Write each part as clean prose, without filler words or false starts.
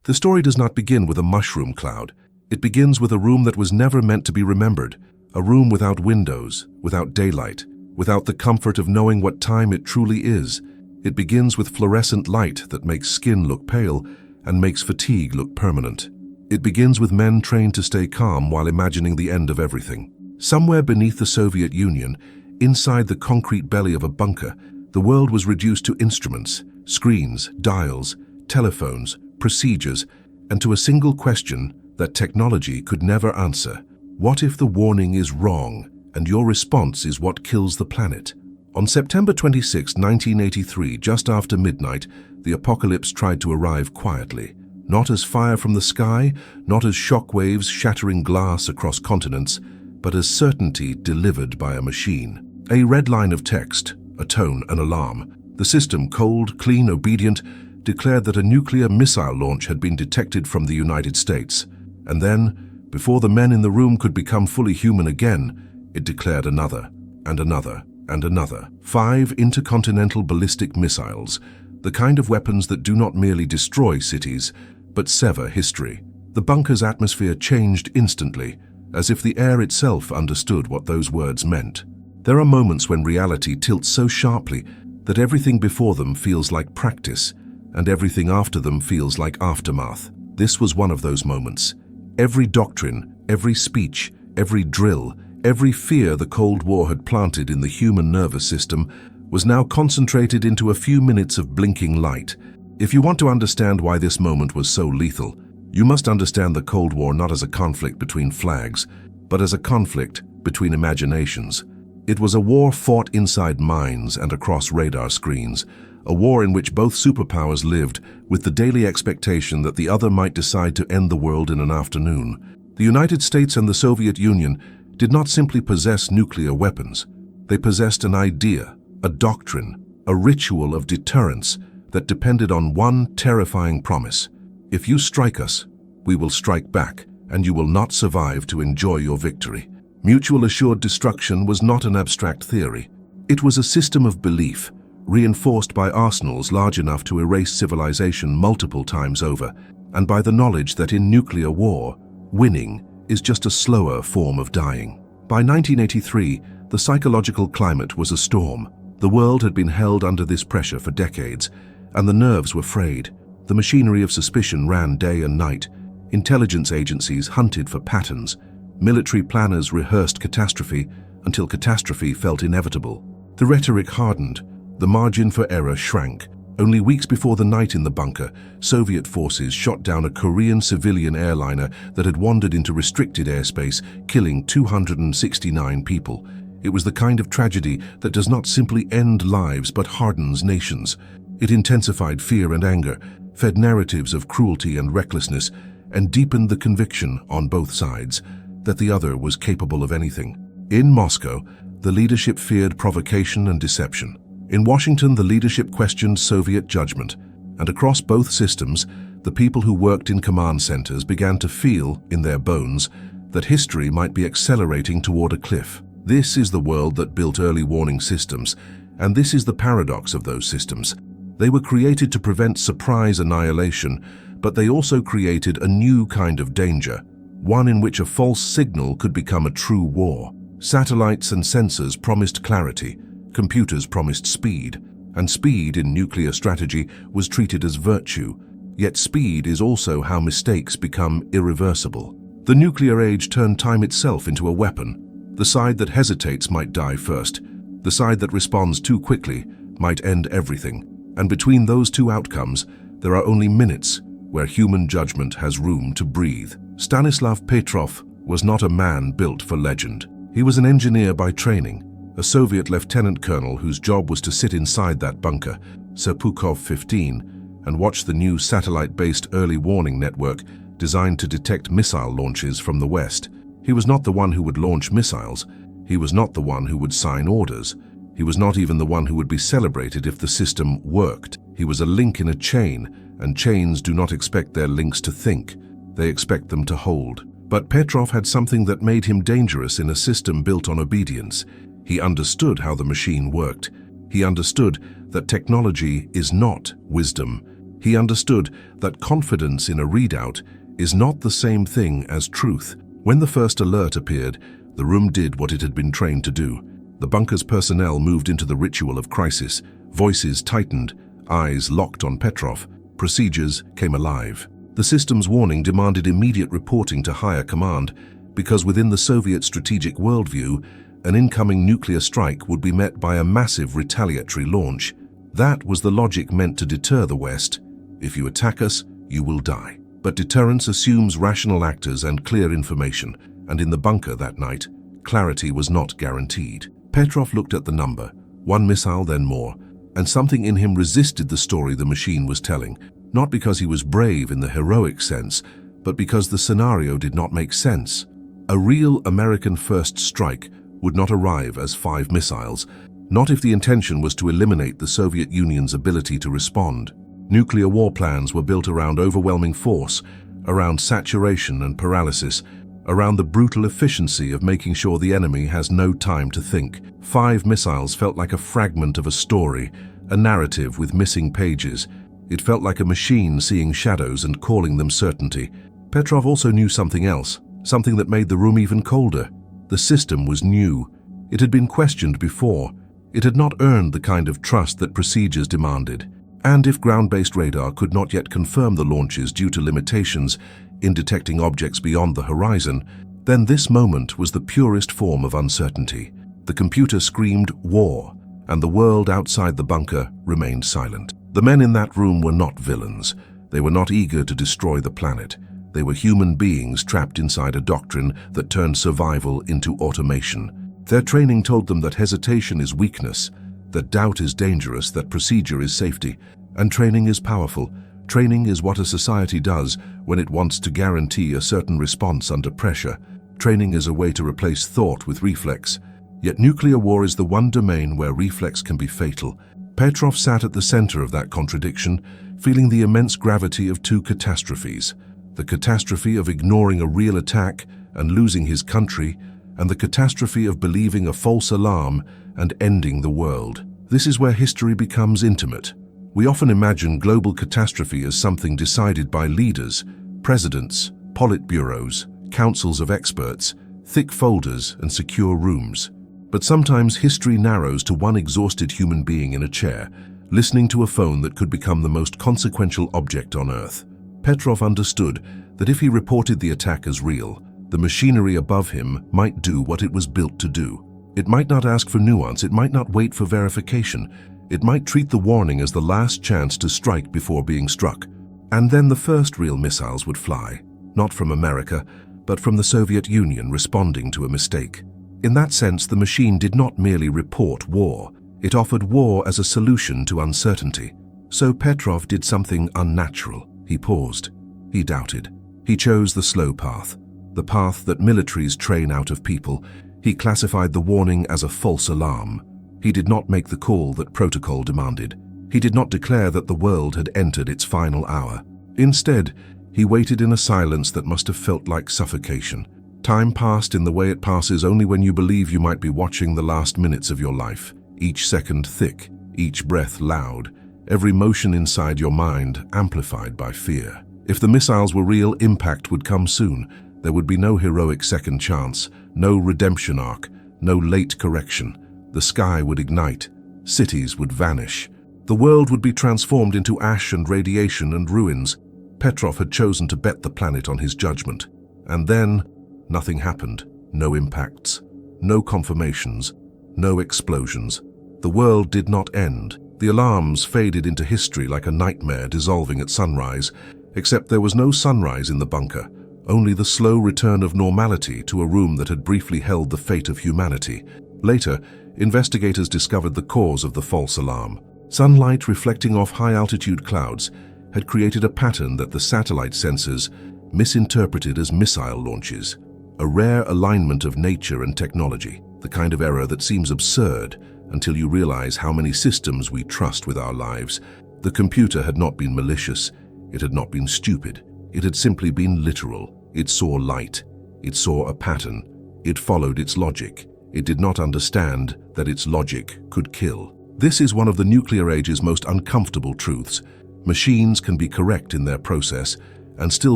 The story does not begin with a mushroom cloud. It begins with a room that was never meant to be remembered, a room without windows, without daylight, without the comfort of knowing what time it truly is. It begins with fluorescent light that makes skin look pale and makes fatigue look permanent. It begins with men trained to stay calm while imagining the end of everything. Somewhere beneath the Soviet Union, inside the concrete belly of a bunker, the world was reduced to instruments, screens, dials, telephones, procedures, and to a single question that technology could never answer. What if the warning is wrong, and your response is what kills the planet? On September 26, 1983, just after midnight, the apocalypse tried to arrive quietly. Not as fire from the sky, not as shockwaves shattering glass across continents, but as certainty delivered by a machine. A red line of text, a tone, an alarm. The system, cold, clean, obedient, declared that a nuclear missile launch had been detected from the United States. And then, before the men in the room could become fully human again, it declared another, and another, and another. 5 intercontinental ballistic missiles, the kind of weapons that do not merely destroy cities, but sever history. The bunker's atmosphere changed instantly, as if the air itself understood what those words meant. There are moments when reality tilts so sharply that everything before them feels like practice, and everything after them feels like aftermath. This was one of those moments. Every doctrine, every speech, every drill, every fear the Cold War had planted in the human nervous system was now concentrated into a few minutes of blinking light. If you want to understand why this moment was so lethal, you must understand the Cold War not as a conflict between flags, but as a conflict between imaginations. It was a war fought inside minds and across radar screens, a war in which both superpowers lived with the daily expectation that the other might decide to end the world in an afternoon. The United States and the Soviet Union did not simply possess nuclear weapons. They possessed an idea, a doctrine, a ritual of deterrence that depended on one terrifying promise. If you strike us, we will strike back, and you will not survive to enjoy your victory. Mutual assured destruction was not an abstract theory. It was a system of belief, reinforced by arsenals large enough to erase civilization multiple times over, and by the knowledge that in nuclear war, winning is just a slower form of dying. By 1983, the psychological climate was a storm. The world had been held under this pressure for decades, and the nerves were frayed. The machinery of suspicion ran day and night. Intelligence agencies hunted for patterns. Military planners rehearsed catastrophe until catastrophe felt inevitable. The rhetoric hardened. The margin for error shrank. Only weeks before the night in the bunker, Soviet forces shot down a Korean civilian airliner that had wandered into restricted airspace, killing 269 people. It was the kind of tragedy that does not simply end lives but hardens nations. It intensified fear and anger, fed narratives of cruelty and recklessness, and deepened the conviction on both sides that the other was capable of anything. In Moscow, the leadership feared provocation and deception. In Washington, the leadership questioned Soviet judgment, and across both systems, the people who worked in command centers began to feel, in their bones, that history might be accelerating toward a cliff. This is the world that built early warning systems, and this is the paradox of those systems. They were created to prevent surprise annihilation, but they also created a new kind of danger, one in which a false signal could become a true war. Satellites and sensors promised clarity, computers promised speed, and speed in nuclear strategy was treated as virtue. Yet speed is also how mistakes become irreversible. The nuclear age turned time itself into a weapon. The side that hesitates might die first. The side that responds too quickly might end everything. And between those two outcomes, there are only minutes where human judgment has room to breathe. Stanislav Petrov was not a man built for legend. He was an engineer by training, a Soviet lieutenant colonel whose job was to sit inside that bunker, Serpukhov 15, and watch the new satellite-based early warning network designed to detect missile launches from the West. He was not the one who would launch missiles. He was not the one who would sign orders. He was not even the one who would be celebrated if the system worked. He was a link in a chain, and chains do not expect their links to think. They expect them to hold. But Petrov had something that made him dangerous in a system built on obedience. He understood how the machine worked. He understood that technology is not wisdom. He understood that confidence in a readout is not the same thing as truth. When the first alert appeared, the room did what it had been trained to do. The bunker's personnel moved into the ritual of crisis. Voices tightened, eyes locked on Petrov. Procedures came alive. The system's warning demanded immediate reporting to higher command, because within the Soviet strategic worldview, an incoming nuclear strike would be met by a massive retaliatory launch. That was the logic meant to deter the West. If you attack us, you will die. But deterrence assumes rational actors and clear information, and in the bunker that night, clarity was not guaranteed. Petrov looked at the number, one missile, then more, and something in him resisted the story the machine was telling, not because he was brave in the heroic sense, but because the scenario did not make sense. A real American first strike would not arrive as 5 missiles, not if the intention was to eliminate the Soviet Union's ability to respond. Nuclear war plans were built around overwhelming force, around saturation and paralysis, around the brutal efficiency of making sure the enemy has no time to think. 5 missiles felt like a fragment of a story, a narrative with missing pages. It felt like a machine seeing shadows and calling them certainty. Petrov also knew something else, something that made the room even colder. The system was new. It had been questioned before. It had not earned the kind of trust that procedures demanded. And if ground-based radar could not yet confirm the launches due to limitations in detecting objects beyond the horizon, then this moment was the purest form of uncertainty. The computer screamed war, and the world outside the bunker remained silent. The men in that room were not villains. They were not eager to destroy the planet. They were human beings trapped inside a doctrine that turned survival into automation. Their training told them that hesitation is weakness, that doubt is dangerous, that procedure is safety, and training is powerful. Training is what a society does when it wants to guarantee a certain response under pressure. Training is a way to replace thought with reflex. Yet nuclear war is the one domain where reflex can be fatal. Petrov sat at the center of that contradiction, feeling the immense gravity of 2 catastrophes. The catastrophe of ignoring a real attack and losing his country, and the catastrophe of believing a false alarm and ending the world. This is where history becomes intimate. We often imagine global catastrophe as something decided by leaders, presidents, politburos, councils of experts, thick folders, and secure rooms. But sometimes history narrows to one exhausted human being in a chair, listening to a phone that could become the most consequential object on Earth. Petrov understood that if he reported the attack as real, the machinery above him might do what it was built to do. It might not ask for nuance, it might not wait for verification, it might treat the warning as the last chance to strike before being struck. And then the first real missiles would fly, not from America, but from the Soviet Union responding to a mistake. In that sense, the machine did not merely report war, it offered war as a solution to uncertainty. So Petrov did something unnatural. He paused. He doubted. He chose the slow path, the path that militaries train out of people. He classified the warning as a false alarm. He did not make the call that protocol demanded. He did not declare that the world had entered its final hour. Instead, he waited in a silence that must have felt like suffocation. Time passed in the way it passes only when you believe you might be watching the last minutes of your life, each second thick, each breath loud, every motion inside your mind amplified by fear. If the missiles were real, impact would come soon. There would be no heroic second chance, no redemption arc, no late correction. The sky would ignite, cities would vanish. The world would be transformed into ash and radiation and ruins. Petrov had chosen to bet the planet on his judgment. And then, nothing happened. No impacts, no confirmations, no explosions. The world did not end. The alarms faded into history like a nightmare dissolving at sunrise, except there was no sunrise in the bunker, only the slow return of normality to a room that had briefly held the fate of humanity. Later, investigators discovered the cause of the false alarm. Sunlight reflecting off high-altitude clouds had created a pattern that the satellite sensors misinterpreted as missile launches, a rare alignment of nature and technology, the kind of error that seems absurd until you realize how many systems we trust with our lives. The computer had not been malicious, it had not been stupid, it had simply been literal. It saw light, it saw a pattern, it followed its logic. It did not understand that its logic could kill. This is one of the nuclear age's most uncomfortable truths. Machines can be correct in their process and still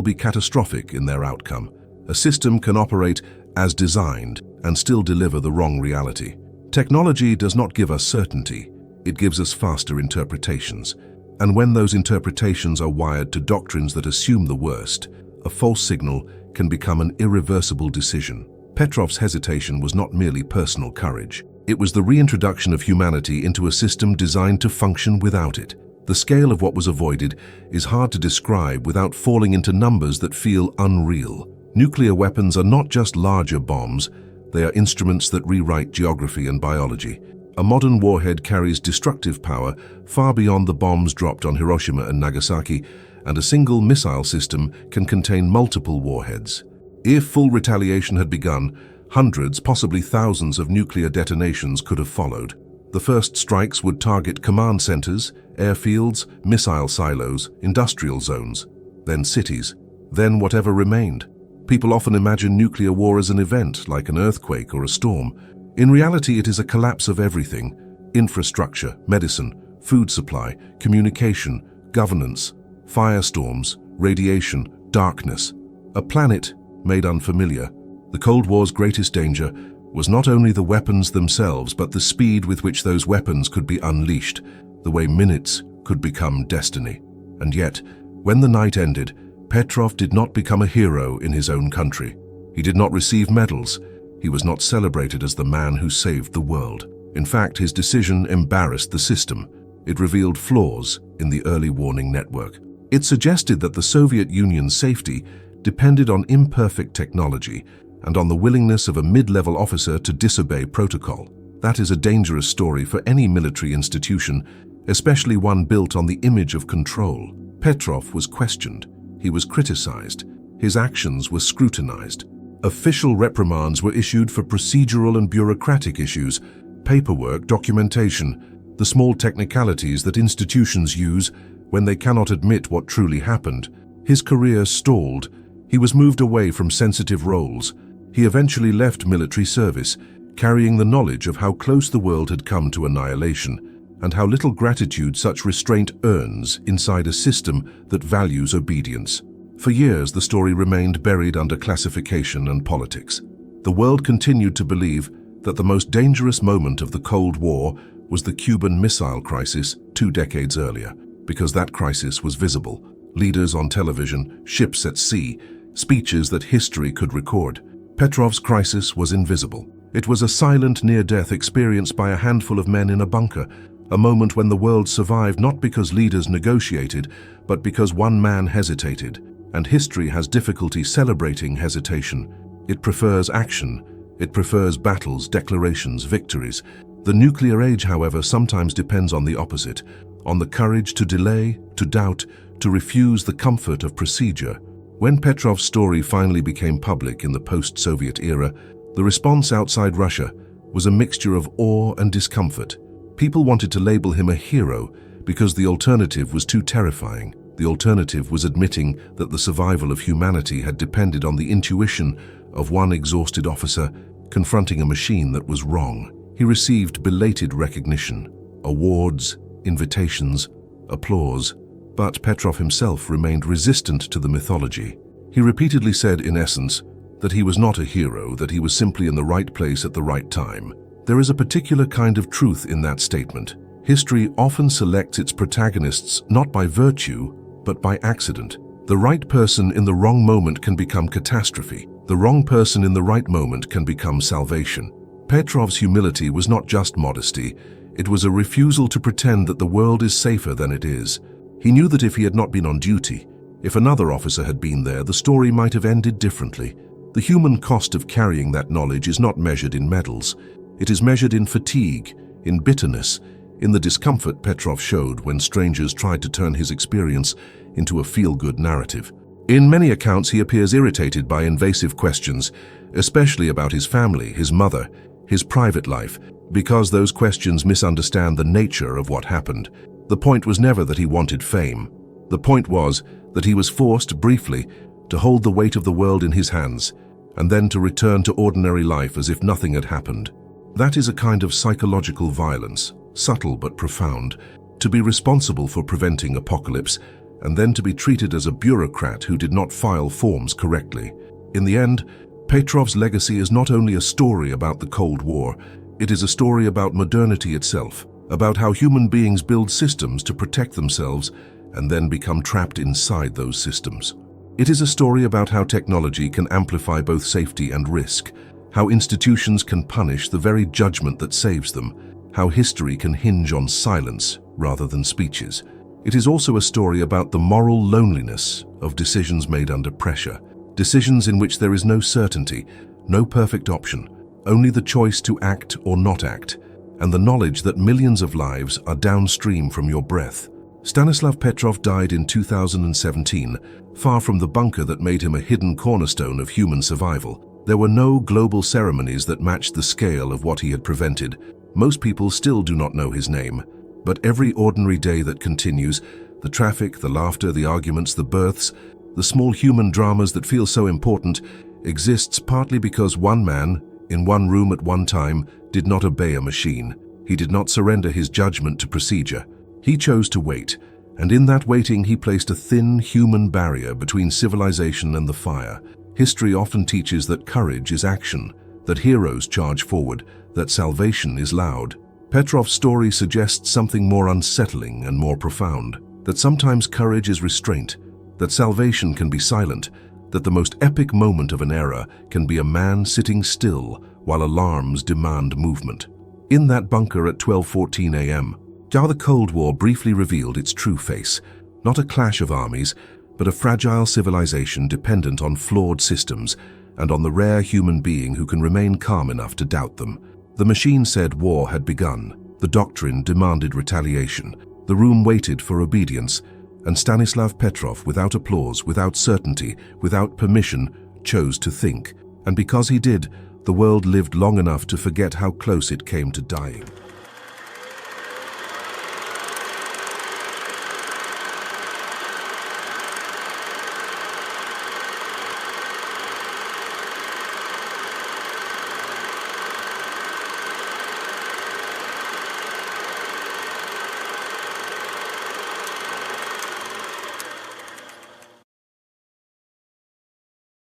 be catastrophic in their outcome. A system can operate as designed and still deliver the wrong reality. Technology does not give us certainty, it gives us faster interpretations. And when those interpretations are wired to doctrines that assume the worst, a false signal can become an irreversible decision. Petrov's hesitation was not merely personal courage. It was the reintroduction of humanity into a system designed to function without it. The scale of what was avoided is hard to describe without falling into numbers that feel unreal. Nuclear weapons are not just larger bombs, they are instruments that rewrite geography and biology. A modern warhead carries destructive power far beyond the bombs dropped on Hiroshima and Nagasaki, and a single missile system can contain multiple warheads. If full retaliation had begun, hundreds, possibly thousands of nuclear detonations could have followed. The first strikes would target command centers, airfields, missile silos, industrial zones, then cities, then whatever remained. People often imagine nuclear war as an event, like an earthquake or a storm. In reality, it is a collapse of everything: infrastructure, medicine, food supply, communication, governance, firestorms, radiation, darkness. A planet made unfamiliar. The Cold War's greatest danger was not only the weapons themselves, but the speed with which those weapons could be unleashed, the way minutes could become destiny. And yet, when the night ended, Petrov did not become a hero in his own country. He did not receive medals. He was not celebrated as the man who saved the world. In fact, his decision embarrassed the system. It revealed flaws in the early warning network. It suggested that the Soviet Union's safety depended on imperfect technology and on the willingness of a mid-level officer to disobey protocol. That is a dangerous story for any military institution, especially one built on the image of control. Petrov was questioned. He was criticized. His actions were scrutinized. Official reprimands were issued for procedural and bureaucratic issues, paperwork, documentation, the small technicalities that institutions use when they cannot admit what truly happened. His career stalled. He was moved away from sensitive roles. He eventually left military service, carrying the knowledge of how close the world had come to annihilation, and how little gratitude such restraint earns inside a system that values obedience. For years, the story remained buried under classification and politics. The world continued to believe that the most dangerous moment of the Cold War was the Cuban Missile Crisis 2 decades earlier, because that crisis was visible. Leaders on television, ships at sea, speeches that history could record. Petrov's crisis was invisible. It was a silent near-death experienced by a handful of men in a bunker, a moment when the world survived not because leaders negotiated, but because one man hesitated. And history has difficulty celebrating hesitation. It prefers action. It prefers battles, declarations, victories. The nuclear age, however, sometimes depends on the opposite, on the courage to delay, to doubt, to refuse the comfort of procedure. When Petrov's story finally became public in the post-Soviet era, the response outside Russia was a mixture of awe and discomfort. People wanted to label him a hero because the alternative was too terrifying. The alternative was admitting that the survival of humanity had depended on the intuition of one exhausted officer confronting a machine that was wrong. He received belated recognition, awards, invitations, applause, but Petrov himself remained resistant to the mythology. He repeatedly said, in essence, that he was not a hero, that he was simply in the right place at the right time. There is a particular kind of truth in that statement. History often selects its protagonists not by virtue, but by accident. The right person in the wrong moment can become catastrophe. The wrong person in the right moment can become salvation. Petrov's humility was not just modesty, it was a refusal to pretend that the world is safer than it is. He knew that if he had not been on duty, if another officer had been there, the story might have ended differently. The human cost of carrying that knowledge is not measured in medals. It is measured in fatigue, in bitterness, in the discomfort Petrov showed when strangers tried to turn his experience into a feel-good narrative. In many accounts, he appears irritated by invasive questions, especially about his family, his mother, his private life, because those questions misunderstand the nature of what happened. The point was never that he wanted fame. The point was that he was forced, briefly, to hold the weight of the world in his hands, and then to return to ordinary life as if nothing had happened. That is a kind of psychological violence, subtle but profound. to be responsible for preventing apocalypse, and then to be treated as a bureaucrat who did not file forms correctly. In the end, Petrov's legacy is not only a story about the Cold War, it is a story about modernity itself, about how human beings build systems to protect themselves and then become trapped inside those systems. It is a story about how technology can amplify both safety and risk, how institutions can punish the very judgment that saves them, how history can hinge on silence rather than speeches. It is also a story about the moral loneliness of decisions made under pressure, decisions in which there is no certainty, no perfect option, only the choice to act or not act, and the knowledge that millions of lives are downstream from your breath. Stanislav Petrov died in 2017, far from the bunker that made him a hidden cornerstone of human survival. There were no global ceremonies that matched the scale of what he had prevented. Most people still do not know his name, but every ordinary day that continues, the traffic, the laughter, the arguments, the births, the small human dramas that feel so important, exists partly because one man, in one room at one time, did not obey a machine. He did not surrender his judgment to procedure. He chose to wait, and in that waiting he placed a thin human barrier between civilization and the fire. History often teaches that courage is action, that heroes charge forward, that salvation is loud. Petrov's story suggests something more unsettling and more profound, that sometimes courage is restraint, that salvation can be silent, that the most epic moment of an era can be a man sitting still while alarms demand movement. In that bunker at 12:14 a.m., how the Cold War briefly revealed its true face, not a clash of armies, but a fragile civilization dependent on flawed systems and on the rare human being who can remain calm enough to doubt them. The machine said war had begun, the doctrine demanded retaliation, the room waited for obedience, and Stanislav Petrov, without applause, without certainty, without permission, chose to think. And because he did, the world lived long enough to forget how close it came to dying.